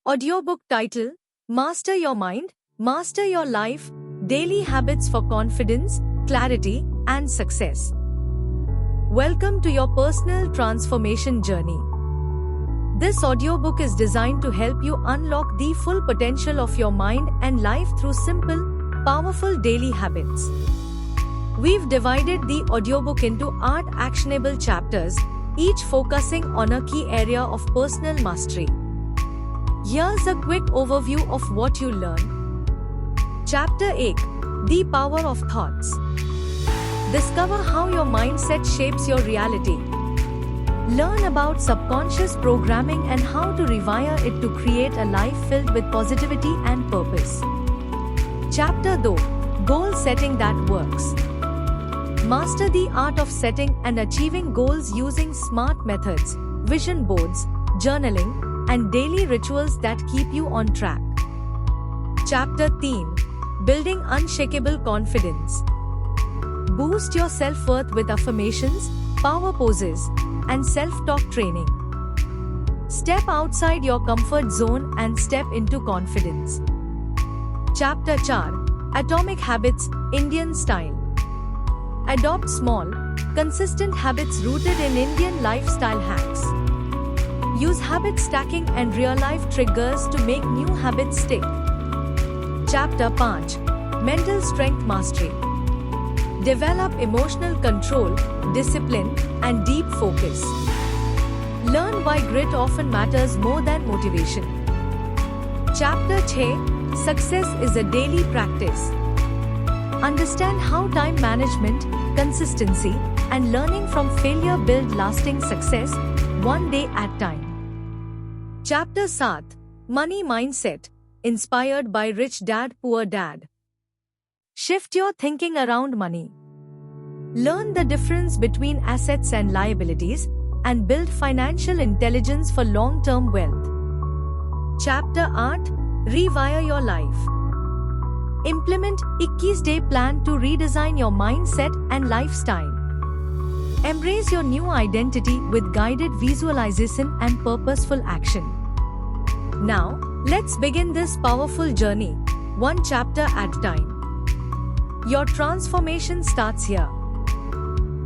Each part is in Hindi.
Audiobook title: Master Your Mind, Master Your Life, Daily Habits for Confidence, Clarity, and Success. Welcome to your personal transformation journey. This audiobook is designed to help you unlock the full potential of your mind and life through simple, powerful daily habits. We've divided the audiobook into 8 actionable chapters, each focusing on a key area of personal mastery. Here's a quick overview of what you learn. Chapter 8: The Power of Thoughts. Discover how your mindset shapes your reality. Learn about subconscious programming and how to rewire it to create a life filled with positivity and purpose. Chapter 2: Goal Setting That Works. Master the art of setting and achieving goals using smart methods, vision boards, journaling, and daily rituals that keep you on track. Chapter 13: Building Unshakable Confidence. Boost your self-worth with affirmations, power poses, and self-talk training. Step outside your comfort zone and step into confidence. Chapter 4: Atomic Habits, Indian Style. Adopt small, consistent habits rooted in Indian lifestyle hacks. Use habit stacking and real-life triggers to make new habits stick. Chapter 5: Mental Strength Mastery. Develop emotional control, discipline, and deep focus. Learn why grit often matters more than motivation. Chapter 6: Success is a daily practice. Understand how time management, consistency, and learning from failure build lasting success, one day at a time. Chapter 7: Money Mindset, inspired by Rich Dad Poor Dad. Shift your thinking around money. Learn the difference between assets and liabilities, and build financial intelligence for long-term wealth. Chapter 8: Rewire Your Life. Implement 21-day plan to redesign your mindset and lifestyle. Embrace your new identity with guided visualization and purposeful action. Now, let's begin this powerful journey, one chapter at a time. Your transformation starts here.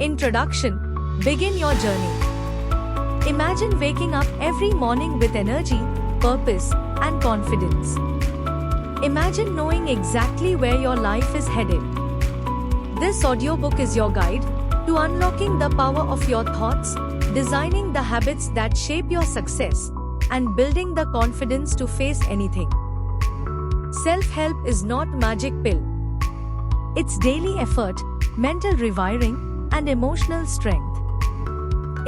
Introduction: Begin your journey. Imagine waking up every morning with energy, purpose, and confidence. Imagine knowing exactly where your life is headed. This audiobook is your guide to unlocking the power of your thoughts, designing the habits that shape your success, and building the confidence to face anything. Self-help is not magic pill. It's daily effort, mental rewiring, and emotional strength.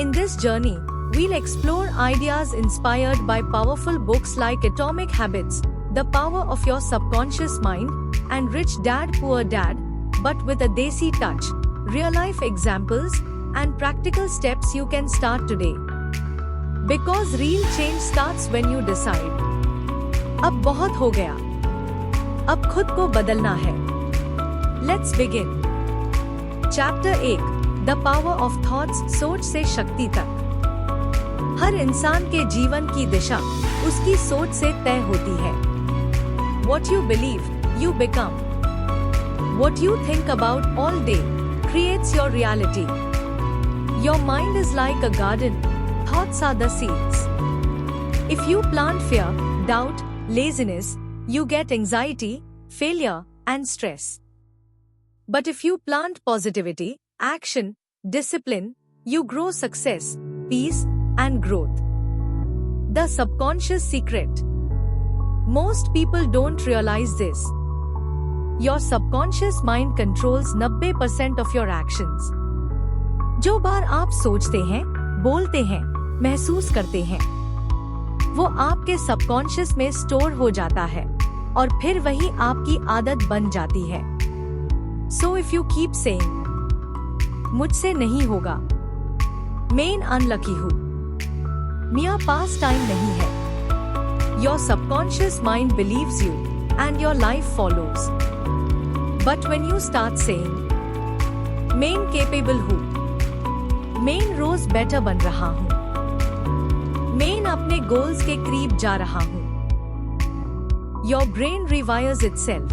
In this journey, we'll explore ideas inspired by powerful books like Atomic Habits, The Power of Your Subconscious Mind, and Rich Dad Poor Dad, but with a desi touch, real-life examples, and practical steps you can start today. Because real change starts when you decide. अब बहुत हो गया. अब खुद को बदलना है. Let's begin. Chapter 8: The Power of Thoughts, सोच से शक्ति तक. हर इंसान के जीवन की दिशा उसकी सोच से तय होती है. What you believe, you become. What you think about all day creates your reality. Your mind is like a garden. Thoughts are the seeds. If you plant fear, doubt, laziness, you get anxiety, failure, and stress. But if you plant positivity, action, discipline, you grow success, peace, and growth. The subconscious secret. Most people don't realize this. Your subconscious mind controls 90% of your actions. जो बार आप सोचते हैं, बोलते हैं, महसूस करते हैं, वो आपके सबकॉन्शियस में स्टोर हो जाता है, और फिर वही आपकी आदत बन जाती है. So if you keep saying, मुझसे नहीं होगा, मैं अनलकी हूँ, मेरा पास टाइम नहीं है, your subconscious mind believes you, and your life follows. But when you start saying, मैं capable हूँ, मैं रोज बेटर बन रहा हूँ, मैं अपने गोल्स के करीब जा रहा हूँ, your brain rewires itself.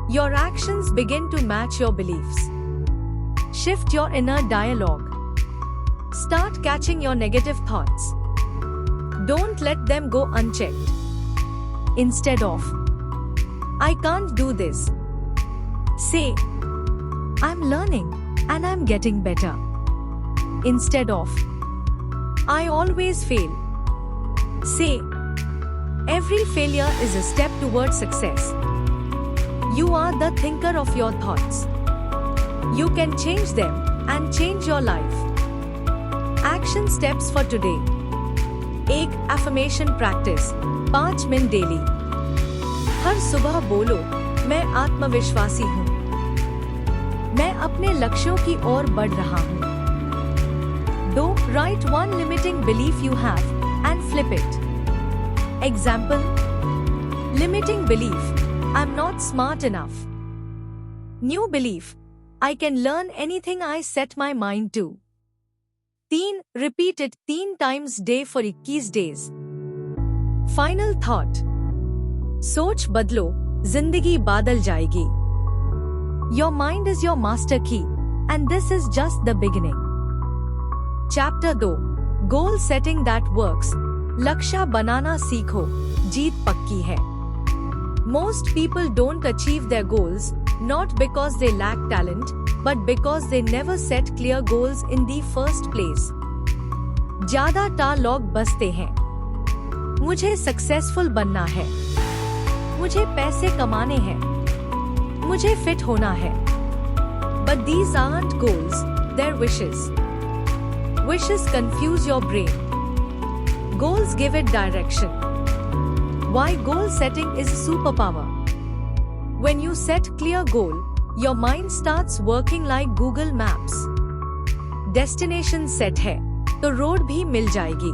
Your actions begin to match your beliefs. Shift your inner dialogue. Start catching your negative thoughts. Don't let them go unchecked. Instead of, I can't do this, say, I'm learning and I'm getting better. Instead of, I always fail, say, every failure is a step towards success. You are the thinker of your thoughts. You can change them and change your life. Action steps for today. 1. Affirmation practice 5 minute daily. हर सुबह बोलो, मैं आत्मविश्वासी हूँ। मैं अपने लक्ष्यों की ओर बढ़ रहा हूँ। 2. Write one limiting belief you have and flip it. Example: limiting belief, I'm not smart enough. New belief, I can learn anything I set my mind to. 3. Repeat it 3 times day for 21 days. Final thought. सोच बदलो, जिंदगी बादल जाएगी. Your mind is your master key, and this is just the beginning. Chapter 2. Goal setting that works. लक्ष्य बनाना सीखो, जीत पक्की है. Most people don't achieve their goals, not because they lack talent, but because they never set clear goals in the first place. ज्यादा लोग बसते हैं. मुझे सक्सेसफुल बनना है. मुझे पैसे कमाने हैं. मुझे फिट होना है. But these aren't goals, they're wishes. Wishes confuse your brain. Goals give it direction. Why goal setting is superpower. When you set clear goal, your mind starts working like Google Maps. Destination set है, तो road भी मिल जाएगी.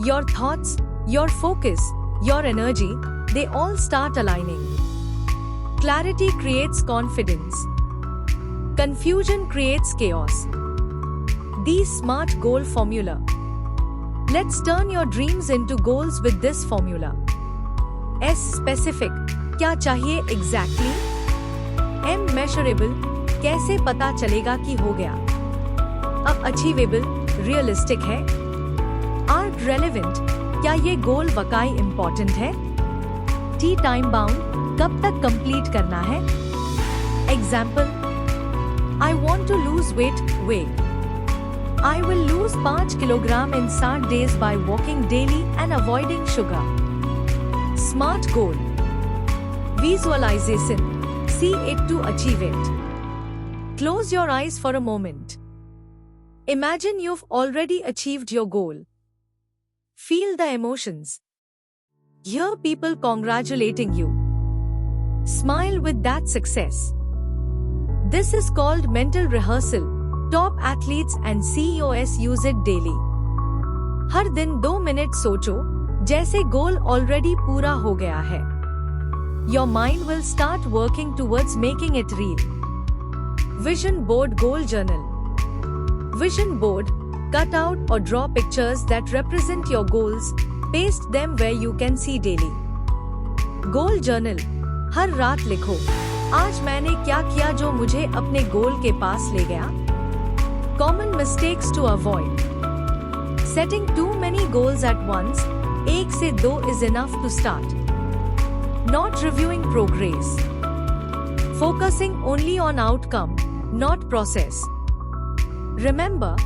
Your thoughts, your focus, your energy, they all start aligning. Clarity creates confidence. Confusion creates chaos. The SMART goal formula. Let's turn your dreams into goals with this formula. S. Specific, क्या चाहिए exactly? M. Measurable, कैसे पता चलेगा कि हो गया? अब achievable, realistic है? R. Relevant, क्या ये गोल वाकई important है? T. Time bound, कब तक complete करना है? Example: I want to lose weight. I will lose 5 kilogram in 60 days by walking daily and avoiding sugar. SMART goal. Visualization. See it to achieve it. Close your eyes for a moment. Imagine you've already achieved your goal. Feel the emotions. Hear people congratulating you. Smile with that success. This is called mental rehearsal. Top athletes and CEOs use it daily. हर दिन 2 मिनट सोचो, जैसे गोल ऑलरेडी पूरा हो गया है. Your mind will start working towards making it real. Vision board goal journal. Vision board, cut out or draw pictures that represent your goals, paste them where you can see daily. Goal journal, हर रात लिखो, आज मैंने क्या किया जो मुझे अपने गोल के पास ले गया. Common mistakes to avoid. Setting too many goals at once, 1 से 2 is enough to start. Not reviewing progress. Focusing only on outcome, not process. Remember,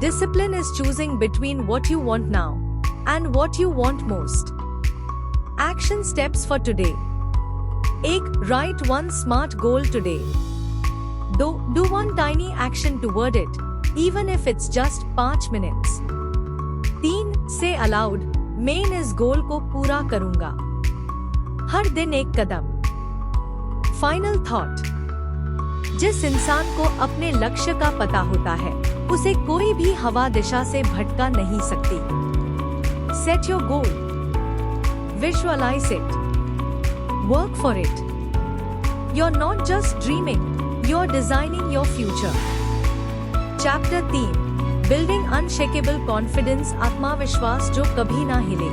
discipline is choosing between what you want now and what you want most. Action steps for today. 1. Write one SMART goal today. Do one tiny action toward it, even if it's just 5 minutes. 3. Say aloud, मैं इस गोल को पूरा करूंगा. हर दिन एक कदम. Final thought. जिस इंसान को अपने लक्ष्य का पता होता है, उसे कोई भी हवा दिशा से भटका नहीं सकती. Set your goal. Visualize it. Work for it. You're not just dreaming. You're designing your future. Chapter 3. Building unshakable confidence. आत्मविश्वास जो कभी ना हिले.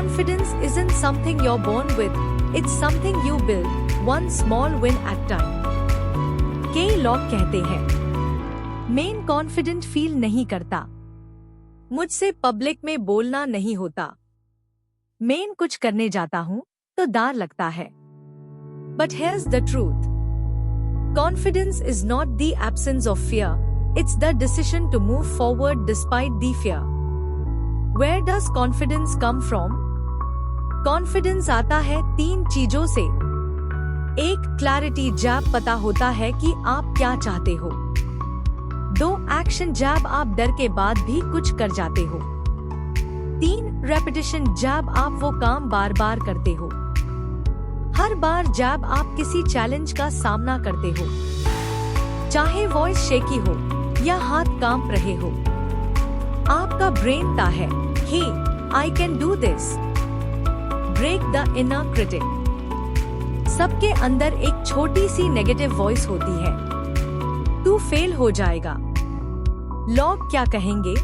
Confidence isn't something you're born with, it's something you build, one small win at time. कई लोग कहते हैं, मैं कॉन्फिडेंट फील नहीं करता, मुझसे पब्लिक में बोलना नहीं होता, मैं कुछ करने जाता हूं तो डर लगता है. But here's the truth. Confidence is not the absence of fear, it's the decision to move forward despite the fear. Where does confidence come from? Confidence आता है 3 चीजों से. 1. क्लैरिटी, जब पता होता है कि आप क्या चाहते हो. 2. एक्शन, जब आप डर के बाद भी कुछ कर जाते हो. 3. रेपिटेशन, जब आप वो काम बार बार करते हो. हर बार जब आप किसी चैलेंज का सामना करते हो, चाहे वॉइस शेकी हो या हाथ कांप रहे हो, आपका ब्रेन ता है, hey I can do this. Break the inner critic. सबके अंदर एक छोटी सी नेगेटिव वॉइस होती है, तू फेल हो जाएगा, लोग क्या कहेंगे,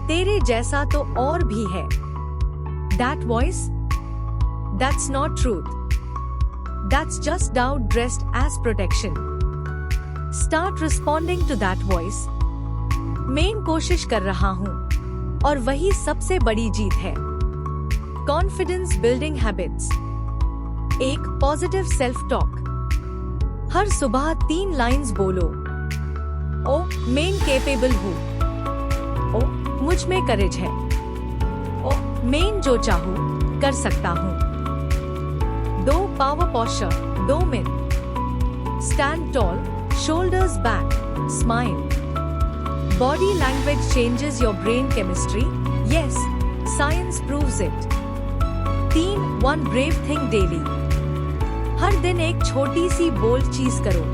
तेरे जैसा तो और भी है. That voice? That's not truth. That's just doubt dressed as protection. Start responding to that voice. मैं कोशिश कर रहा हूँ, और वही सबसे बड़ी जीत है. Confidence building habits. 1. Positive self talk. हर सुबह 3 लाइंस बोलो. ओ, मैं कैपेबल हूँ. ओ, मुझ में करेज है. ओ, मैं जो चाहूँ कर सकता हूँ. 2. Power posture. 2 minute. Stand toll, shoulders back, smile. Body language changes your brain chemistry. Yes, science proves it. 3. One brave thing daily. हर दिन एक छोटी सी बोल्ड चीज करो.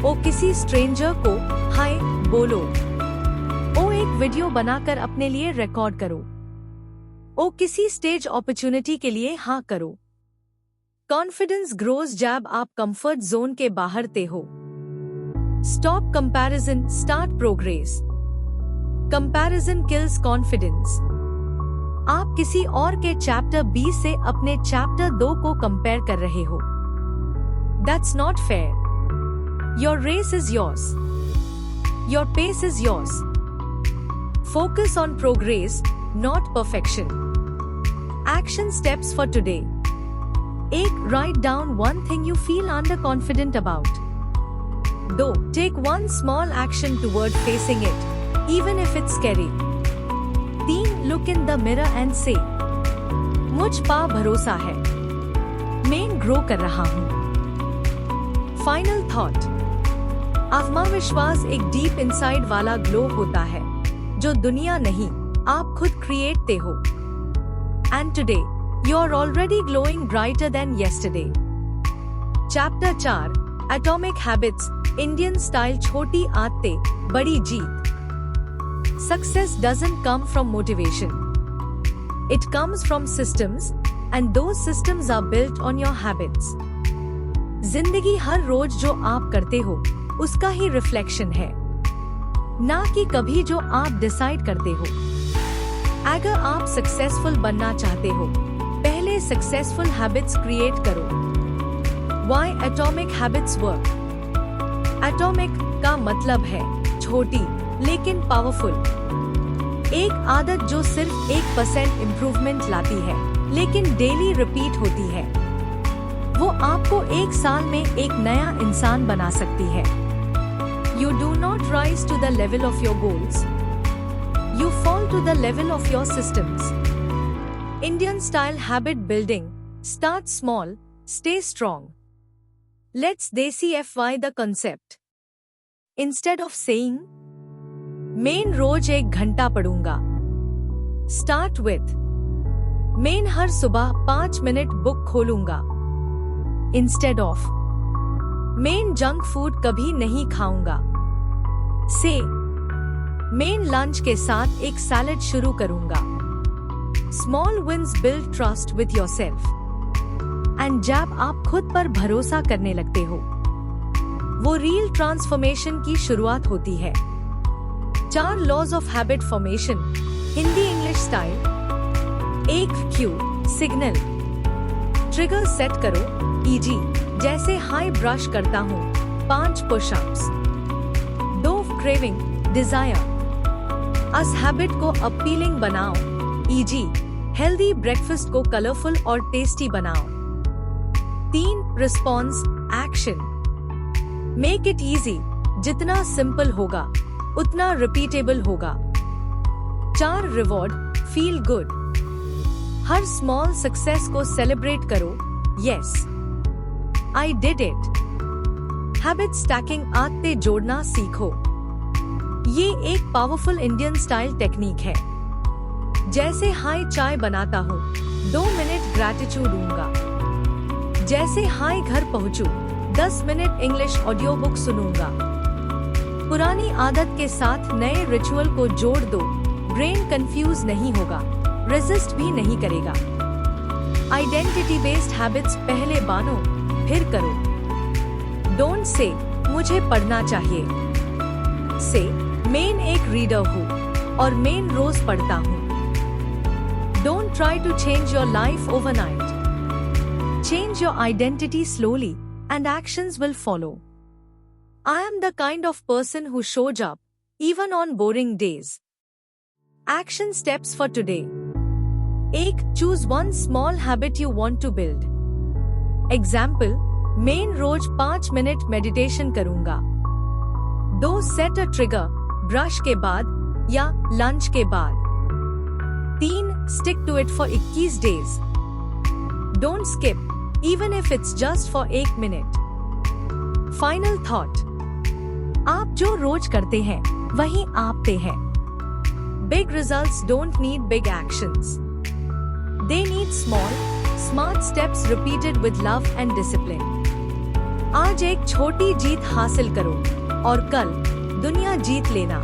ओ, किसी स्ट्रेंजर को हाय बोलो. ओ, एक वीडियो बनाकर अपने लिए रिकॉर्ड करो. ओ, किसी स्टेज अपॉर्चुनिटी के लिए हाँ करो. कॉन्फिडेंस ग्रोज जब आप कंफर्ट जोन के बाहर ते हो. Stop comparison, start progress. Comparison kills confidence. आप किसी और के चैप्टर 20 से अपने चैप्टर 2 को कंपेयर कर रहे हो. That's not fair. Your race is yours. Your pace is yours. Focus on progress, not perfection. Action steps for today. 1. Write down one thing you feel underconfident about. 2. Take one small action toward facing it, even if it's scary. 3. Look in the mirror and say, मुझ पा भरोसा है, मैं ग्रो कर रहा हूँ. Final thought. आत्मविश्वास एक डीप इनसाइड वाला ग्लो होता है, जो दुनिया नहीं, आप खुद क्रिएटते हो. And today you are already glowing brighter than yesterday. Chapter 4. Atomic Habits. Indian style, छोटी आदतें, बड़ी जीत. Success doesn't come from motivation. It comes from systems, and those systems are built on your habits. जिंदगी हर रोज जो आप करते हो, उसका ही रिफ्लेक्शन है, ना कि कभी जो आप डिसाइड करते हो. अगर आप सक्सेसफुल बनना चाहते हो, पहले सक्सेसफुल हैबिट्स क्रिएट करो. Why atomic habits work? Atomic का मतलब है छोटी लेकिन पावरफुल. एक आदत जो सिर्फ 1% इम्प्रूवमेंट लाती है, लेकिन डेली रिपीट होती है, वो आपको 1 साल में एक नया इंसान बना सकती है. You do not rise to the level of your goals. You fall to the level of your systems. Indian style habit building. Start small, stay strong. Let's DCFY the concept. Instead of saying, मैं रोज 1 घंटा पढ़ूंगा, start with, मैं हर सुबह 5 मिनट बुक खोलूंगा. Instead of, मैं जंक फूड कभी नहीं खाऊंगा, say, मैं लंच के साथ एक सैलेड शुरू करूंगा. Small wins build trust with yourself. And जब आप खुद पर भरोसा करने लगते हो, वो रियल ट्रांसफॉर्मेशन की शुरुआत होती है. 4 laws of habit formation. Hindi English style. एक क्यू सिग्नल ट्रिगर सेट करो, ईजी जैसे हाई ब्रश करता हूँ 5 पुशअप्स। 2 क्रेविंग डिजायर अस हैबिट को अपीलिंग बनाओ, ईजी हेल्दी ब्रेकफास्ट को कलरफुल और टेस्टी बनाओ। 3 response action make it easy, जितना सिंपल होगा उतना रिपीटेबल होगा। 4 रिवॉर्ड फील गुड हर स्मॉल सक्सेस को सेलिब्रेट करो, yes I did it. Habit stacking आदतें जोड़ना सीखो, ये एक पावरफुल इंडियन स्टाइल टेक्निक है। जैसे हाय चाय बनाता हूँ 2 मिनट ग्रैटिट्यूड दूंगा, जैसे हाय घर पहुँचूं 10 मिनट इंग्लिश ऑडियो बुक सुनूंगा। पुरानी आदत के साथ नए रिचुअल को जोड़ दो, ब्रेन कंफ्यूज नहीं होगा, रेजिस्ट भी नहीं करेगा। आइडेंटिटी बेस्ड हैबिट्स पहले बानो फिर करो। डोंट से मुझे पढ़ना चाहिए, से मैं एक रीडर हूँ और मैं रोज पढ़ता हूँ। Don't try to change your life overnight, change your identity slowly and actions will follow. I am the kind of person who shows up, even on boring days. Action steps for today. 1. Choose one small habit you want to build. Example, मैं रोज 5 मिनट मेडिटेशन करूंगा। 2. Set a trigger, ब्रश के बाद या लंच के बाद। 3. Stick to it for 21 days. Don't skip, even if it's just for 1 minute. Final thought. आप जो रोज करते हैं वही आपते हैं। Big results don't need big actions. They need small, smart steps repeated with love and discipline. आज एक छोटी जीत हासिल करो और कल दुनिया जीत लेना।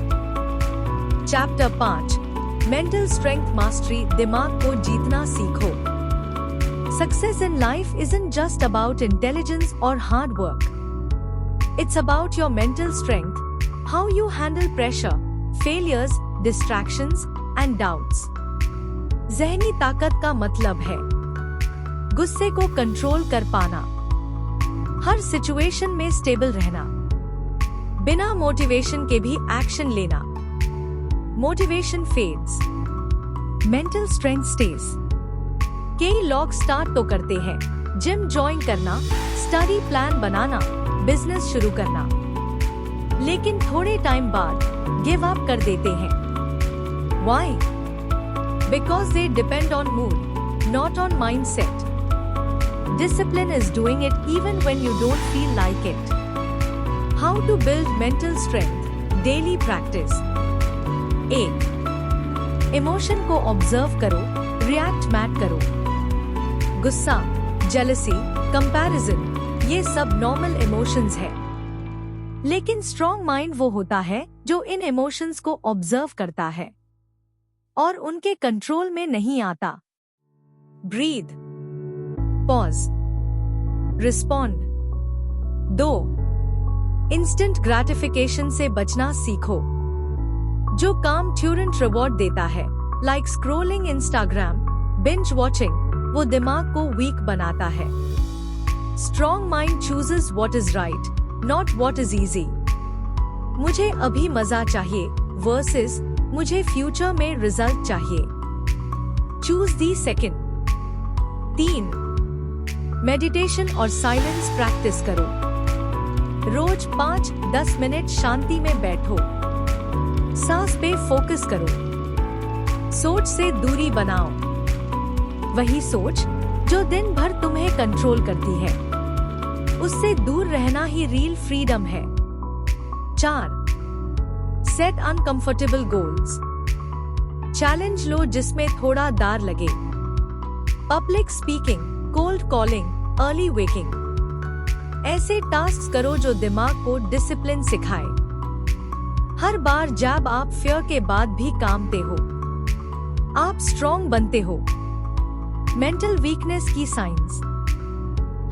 चैप्टर 5 मेंटल स्ट्रेंथ मास्टरी, दिमाग को जीतना सीखो। Success in life isn't just about intelligence or hard work. It's about your mental strength, how you handle pressure, failures, distractions, and doubts. ज़हनी ताकत का मतलब है गुस्से को कंट्रोल कर पाना, हर सिचुएशन में स्टेबल रहना, बिना मोटिवेशन के भी एक्शन लेना। Motivation fades, mental strength stage. कई लोग स्टार्ट तो करते हैं, जिम ज्वाइन करना, स्टडी प्लान बनाना, बिजनेस शुरू करना, लेकिन थोड़े टाइम बाद गिव अप कर देते हैं। Why? Because they depend on mood, not on mindset. Discipline is doing it even when you don't feel like it. How to build mental strength? Daily practice. 1. Emotion को ऑब्जर्व करो, रिएक्ट मत करो। गुस्सा, जेलसी, कंपैरिजन, ये सब नॉर्मल इमोशंस है, लेकिन स्ट्रॉन्ग माइंड वो होता है जो इन इमोशंस को ऑब्जर्व करता है और उनके कंट्रोल में नहीं आता। Breathe, pause, respond. 2. Instant gratification से बचना सीखो, जो काम ट्यूरेंट रिवॉर्ड देता है, like scrolling Instagram, binge watching, वो दिमाग को वीक बनाता है। Strong mind chooses what is right, not what is easy. मुझे अभी मजा चाहिए versus मुझे फ्यूचर में रिजल्ट चाहिए। Choose the second. 3. मेडिटेशन और साइलेंस प्रैक्टिस करो। रोज 5-10 मिनट शांति में बैठो, सांस पे फोकस करो, सोच से दूरी बनाओ, वही सोच जो दिन भर तुम्हें कंट्रोल करती है, उससे दूर रहना ही रियल फ्रीडम है। 4. सेट अनकंफर्टेबल गोल्स, चैलेंज लो जिसमें थोड़ा डर लगे। Public speaking, cold calling, early waking, ऐसे टास्क करो जो दिमाग को डिसिप्लिन सिखाए। हर बार जब आप फियर के बाद भी कामते हो, आप स्ट्रॉन्ग बनते हो। मेंटल वीकनेस की साइंस,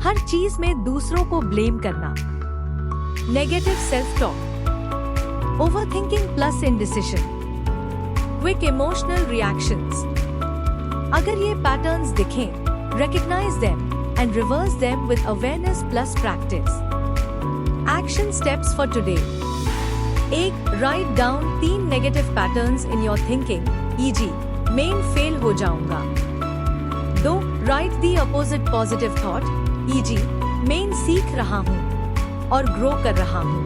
हर चीज में दूसरों को ब्लेम करना, negative self talk, overthinking plus indecision, quick emotional reactions. अगर ये पैटर्न्स दिखें, recognize them and reverse them with awareness plus practice. Action steps for today. 1. Write down 3 negative patterns in your thinking, e.g. main fail हो जाऊंगा. 2. Write the opposite positive thought, e.g. main सीख रहा हूँ और grow कर रहा हूँ.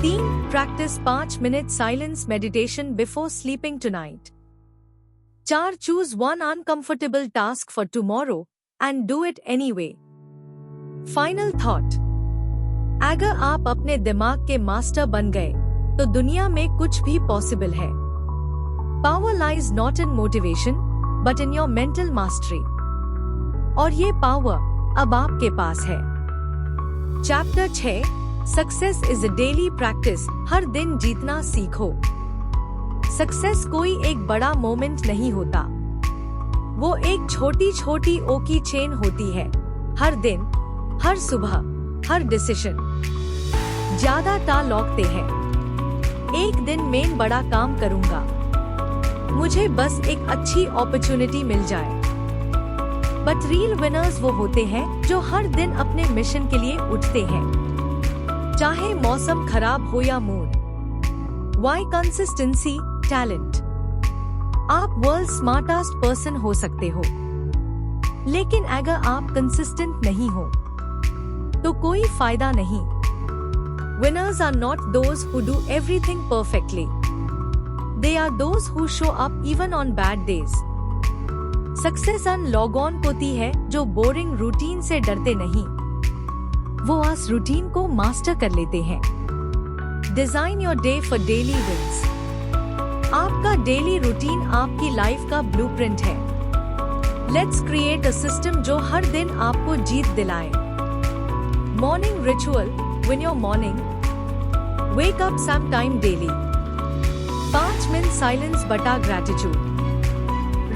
3. Practice 5 minute silence meditation before sleeping tonight. 4. Choose one uncomfortable task for tomorrow and do it anyway. Final thought. अगर आप अपने दिमाग के मास्टर बन गए, तो दुनिया में कुछ भी पॉसिबल है. Power lies not in motivation, but in your mental mastery. और ये पावर अब आपके पास है. Chapter 6. Success is a daily practice. हर दिन जीतना सीखो. सक्सेस कोई एक बड़ा मोमेंट नहीं होता. वो एक छोटी छोटी ओ की चेन होती है. हर दिन, हर सुबह, हर डिसीजन. ज्यादा टाल लौटते हैं. एक दिन मैं बड़ा काम करूंगा. मुझे बस एक अच्छी अपॉर्चुनिटी मिल जाए. बट रियल विनर्स वो होते हैं जो हर दिन अपने मिशन के लिए उठते हैं, चाहे मौसम खराब हो या मूड. Why consistency, talent? आप वर्ल्ड स्मार्टेस्ट पर्सन हो सकते हो, लेकिन अगर आप कंसिस्टेंट नहीं हो, तो कोई फायदा नहीं. Winners are not those who do everything perfectly. They are those who show up even on bad days. Success अन लॉग ऑन होती है जो बोरिंग रूटीन से डरते नहीं. वो उस रूटीन को मास्टर कर लेते हैं. Design your day for daily wins. आपका डेली रूटीन आपकी लाइफ का ब्लूप्रिंट है. लेट्स क्रिएट अ सिस्टम जो हर दिन आपको जीत दिलाए. Morning ritual. Win your morning, wake up some time daily. 5 minute silence बटा ग्रैटिट्यूड.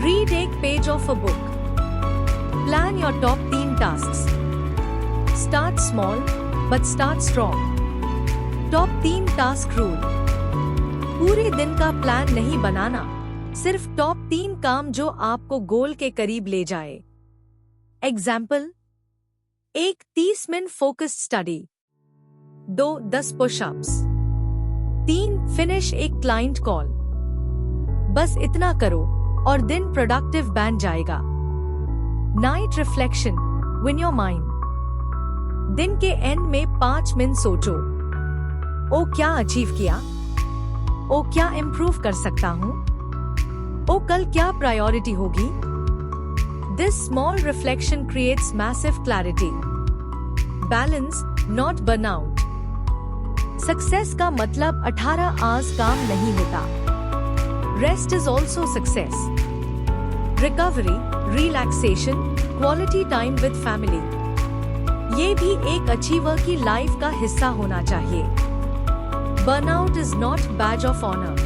रीड एक page of a book. Plan your top 3 tasks. Start small but start strong. Top 3 task rule. पूरे दिन का प्लान नहीं बनाना, सिर्फ टॉप 3 काम जो आपको गोल के करीब ले जाए. Example: 1. 30 minute focused study. 2. 10 pushups. 3. Finish एक क्लाइंट कॉल. बस इतना करो और दिन प्रोडक्टिव बन जाएगा. Night reflection. Win your mind. दिन के एंड में 5 मिनट सोचो. ओ क्या अचीव किया? ओ क्या इम्प्रूव कर सकता हूँ? ओ कल क्या प्रायोरिटी होगी? This small reflection creates massive clarity. Balance, not burnout. Success का मतलब 18 आवर्स काम नहीं होता. Rest is also success. Recovery, relaxation, quality time with family, ये भी एक अचीवर की लाइफ का हिस्सा होना चाहिए. Burnout is not badge of honour.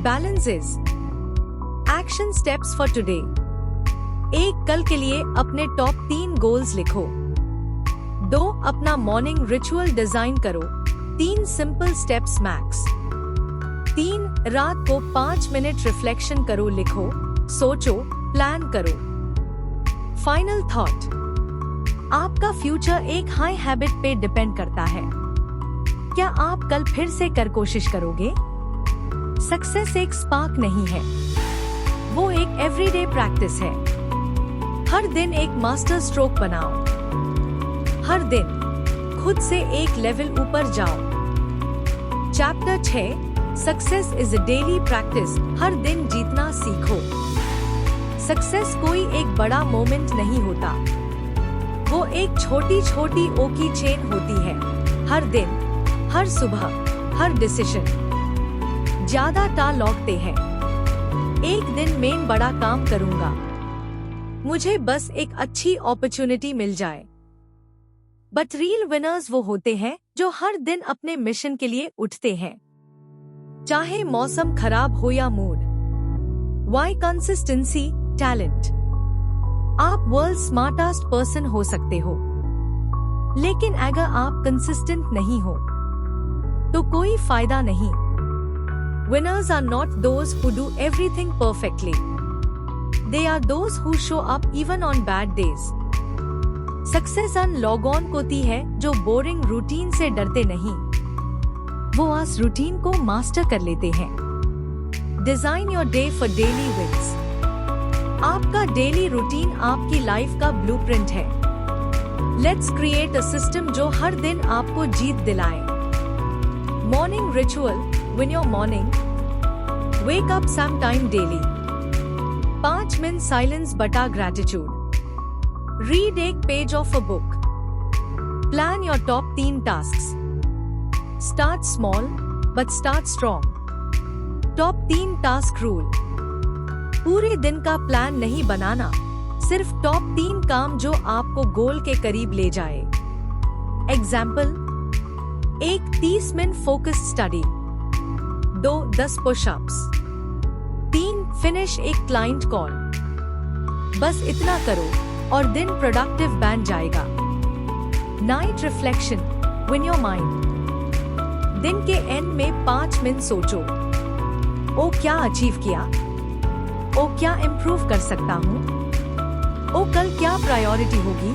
Balance is. Action steps for today. 1. कल के लिए अपने टॉप 3 गोल्स लिखो. 2. अपना मॉर्निंग रिचुअल डिजाइन करो. 3 सिंपल स्टेप्स मैक्स. 3. रात को 5 मिनट रिफ्लेक्शन करो. लिखो, सोचो, प्लान करो. Final thought. आपका फ्यूचर एक हाई हैबिट पे डिपेंड करता है. क्या आप कल फिर से कर कोशिश करोगे? सक्सेस एक स्पार्क नहीं है, वो एक एवरीडे प्रैक्टिस है. हर दिन एक मास्टर स्ट्रोक बनाओ. हर दिन खुद से एक लेवल ऊपर जाओ. Chapter 6. Success is a daily practice. हर दिन जीतना सीखो. सक्सेस कोई एक बड़ा मोमेंट नहीं होता. वो एक छोटी छोटी ओ की चेन होती है. हर दिन, हर सुबह, हर डिसीजन. ज्यादा टाल लौटते हैं. एक दिन मैं बड़ा काम करूंगा. मुझे बस एक अच्छी अपॉर्चुनिटी मिल जाए. बट रियल विनर्स वो होते हैं जो हर दिन अपने मिशन के लिए उठते हैं, चाहे मौसम खराब हो या मूड. Why consistency, talent. आप वर्ल्ड स्मार्टेस्ट पर्सन हो सकते हो, लेकिन अगर आप कंसिस्टेंट नहीं हो, तो कोई फायदा नहीं. Winners are not those who do everything perfectly. They are those who show up even on bad days. Success अन लॉग ऑन होती है जो बोरिंग रूटीन से डरते नहीं, वो उस रूटीन को मास्टर कर लेते हैं। Design your day for daily wins. आपका डेली रूटीन आपकी लाइफ का ब्लूप्रिंट है। लेट्स क्रिएट अ सिस्टम जो हर दिन आपको जीत दिलाए। Morning ritual, win your morning, wake up some time daily. 5 minute silence बटा ग्रैटिट्यूड। रीड एक page of a book. Plan your top 3 tasks. Start small but start strong. Top 3 task rule. पूरे दिन का प्लान नहीं बनाना, सिर्फ टॉप 3 काम जो आपको गोल के करीब ले जाए। Example, 1 30 minute focus study, 2 10 pushups, 3 finish एक क्लाइंट कॉल। बस इतना करो और दिन प्रोडक्टिव बन जाएगा। Night reflection, win your mind. दिन के एंड में 5 मिनट सोचो, ओ क्या अचीव किया, ओ क्या इम्प्रूव कर सकता हूँ, ओ कल क्या प्रायोरिटी होगी।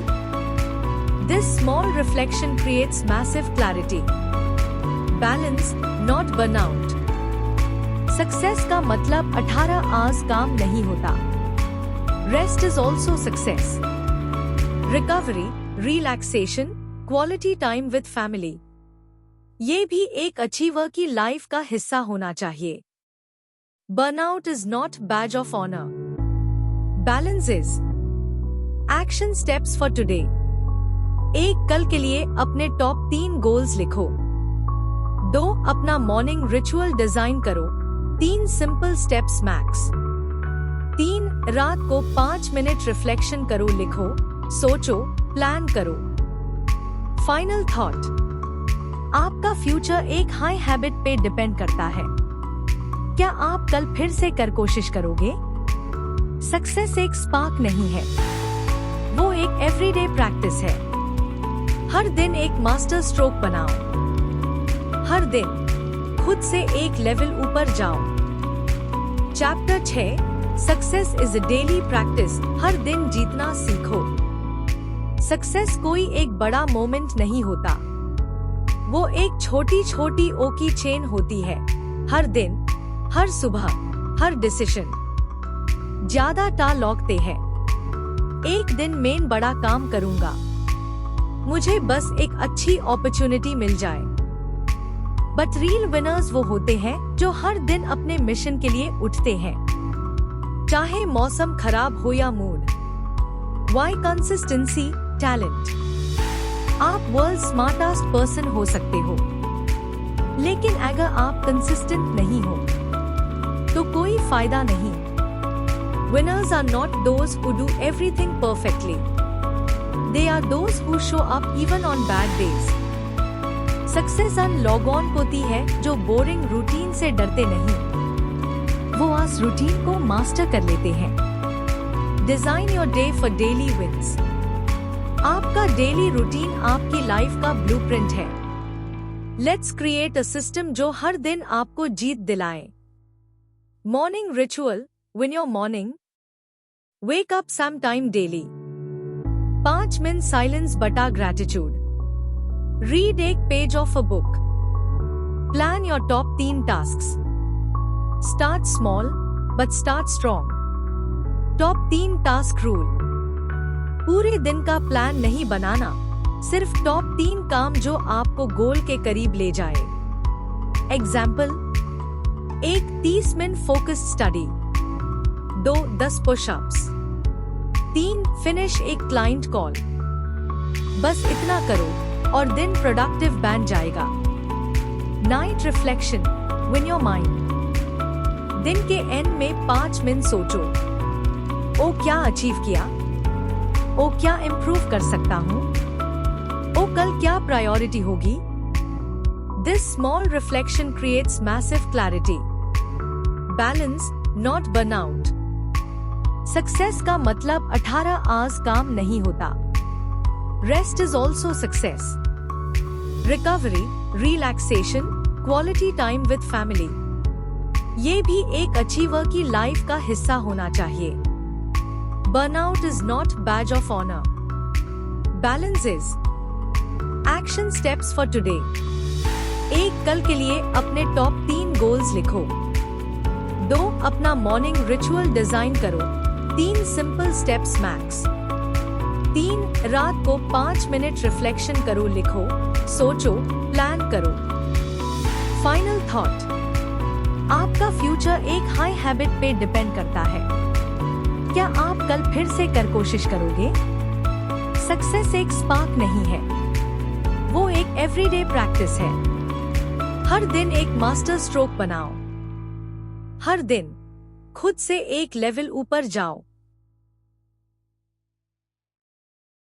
This small reflection creates massive clarity. Balance, not burnout. Success का मतलब 18 आवर्स काम नहीं होता। Rest is also success. Recovery, relaxation, quality time with family, ये भी एक अचीवर की लाइफ का हिस्सा होना चाहिए। Burnout is not badge of honour, balance is. Action steps for today. 1 कल के लिए अपने टॉप 3 गोल्स लिखो। 2 अपना मॉर्निंग रिचुअल डिजाइन करो, 3 सिंपल स्टेप्स मैक्स। 3 रात को 5 मिनट रिफ्लेक्शन करो, लिखो, सोचो, प्लान करो। फाइनल थॉट, आपका फ्यूचर एक हाई हैबिट पे डिपेंड करता है। क्या आप कल फिर से कर कोशिश करोगे? सक्सेस एक स्पार्क नहीं है, वो एक एवरीडे प्रैक्टिस है। हर दिन एक मास्टर स्ट्रोक बनाओ। हर दिन खुद से एक लेवल ऊपर जाओ। Chapter 6, success is a daily practice. हर दिन जीतना सीखो। सक्सेस कोई एक बड़ा मोमेंट नहीं होता, वो एक छोटी छोटी ओ की चेन होती है। हर दिन, हर सुबह, हर डिसीजन। ज्यादा टाल लगते हैं। एक दिन में बड़ा काम करूंगा, मुझे बस एक अच्छी अपॉर्चुनिटी मिल जाए। बट रियल विनर्स वो होते हैं जो हर दिन अपने मिशन के लिए उठते हैं, चाहे मौसम खराब हो या मूड। Why consistency, talent. आप वर्ल्ड स्मार्टेस्ट पर्सन हो सकते हो, लेकिन अगर आप कंसिस्टेंट नहीं हो तो कोई फायदा नहीं। Winners are not those who do everything perfectly, they are those who show up even on bad days. Success अन लॉग ऑन होती है जो बोरिंग रूटीन से डरते नहीं, वो उस रूटीन को मास्टर कर लेते हैं। Design your day for daily wins. आपका डेली रूटीन आपकी लाइफ का ब्लूप्रिंट है। लेट्स क्रिएट अ सिस्टम जो हर दिन आपको जीत दिलाए। Morning ritual, win your morning, wake up some time daily. 5 minute silence बटा ग्रैटिट्यूड। रीड एक page of a book. Plan your top 3 tasks. Start small but start strong. Top 3 task rule. पूरे दिन का प्लान नहीं बनाना, सिर्फ टॉप 3 काम जो आपको गोल के करीब ले जाए। Example, 1 30 minute focus study, 2 10 pushups, 3 finish एक क्लाइंट कॉल। बस इतना करो और दिन प्रोडक्टिव बन जाएगा। Night reflection, win your mind. दिन के एंड में 5 मिनट सोचो, ओ क्या अचीव किया, ओ क्या इम्प्रूव कर सकता हूँ, ओ कल क्या प्रायोरिटी होगी। This small reflection creates massive clarity. Balance, not burnout. Success का मतलब 18 आवर्स काम नहीं होता। Rest is also success. Recovery, relaxation, quality time with family, ये भी एक अचीवर की लाइफ का हिस्सा होना चाहिए। Burnout is not badge of honor. Balance is. Action steps for today. एक कल के लिए अपने टॉप 3 गोल्स लिखो। 2 अपना मॉर्निंग रिचुअल डिजाइन करो। 3 सिंपल स्टेप्स मैक्स। 3 रात को 5 मिनट रिफ्लेक्शन करो, लिखो, सोचो, प्लान करो। फाइनल थॉट, आपका फ्यूचर एक हाई हैबिट पे डिपेंड करता है। क्या आप कल फिर से कर कोशिश करोगे? सक्सेस एक स्पार्क नहीं है, वो एक एवरीडे प्रैक्टिस है। हर दिन एक मास्टर स्ट्रोक बनाओ। हर दिन खुद से एक लेवल ऊपर जाओ।